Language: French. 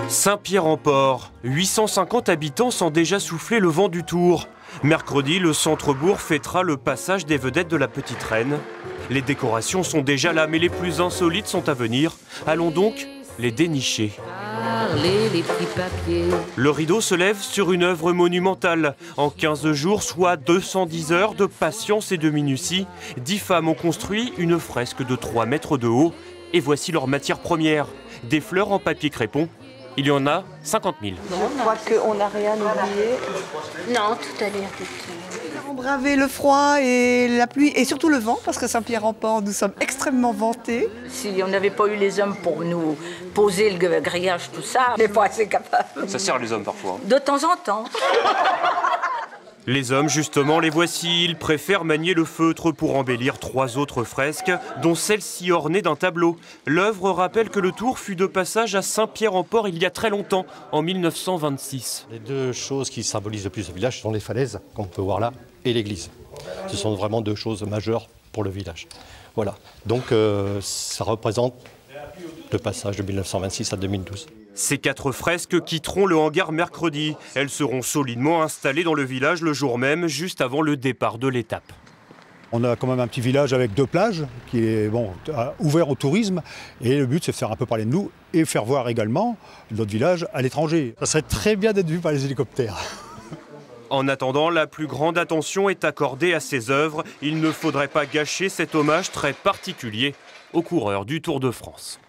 Saint-Pierre-en-Port, 850 habitants sont déjà soufflés le vent du Tour. Mercredi, le centre-bourg fêtera le passage des vedettes de la Petite Reine. Les décorations sont déjà là, mais les plus insolites sont à venir. Allons donc les dénicher. Les petits papiers. Le rideau se lève sur une œuvre monumentale. En 15 jours, soit 210 heures de patience et de minutie, 10 femmes ont construit une fresque de 3 mètres de haut. Et voici leur matière première, des fleurs en papier crépon. Il y en a 50 000. Je crois qu'on n'a rien oublié. Non, tout a l'air On bravait le froid et la pluie et surtout le vent parce que Saint-Pierre-en-Port, nous sommes extrêmement vantés. Si on n'avait pas eu les hommes pour nous poser le grillage, tout ça, on n'est pas assez capable. Ça sert les hommes parfois. De temps en temps. Les hommes, justement, les voici. Ils préfèrent manier le feutre pour embellir 3 autres fresques, dont celle-ci ornée d'un tableau. L'œuvre rappelle que le Tour fut de passage à Saint-Pierre-en-Port il y a très longtemps, en 1926. Les deux choses qui symbolisent le plus le village sont les falaises, qu'on peut voir là, et l'église. Ce sont vraiment 2 choses majeures pour le village. Voilà. Donc ça représente le passage de 1926 à 2012. Ces 4 fresques quitteront le hangar mercredi. Elles seront solidement installées dans le village le jour même, juste avant le départ de l'étape. On a quand même un petit village avec 2 plages qui est ouvert au tourisme. Et le but, c'est de faire un peu parler de nous et faire voir également notre village à l'étranger. Ça serait très bien d'être vu par les hélicoptères. En attendant, la plus grande attention est accordée à ces œuvres. Il ne faudrait pas gâcher cet hommage très particulier aux coureurs du Tour de France.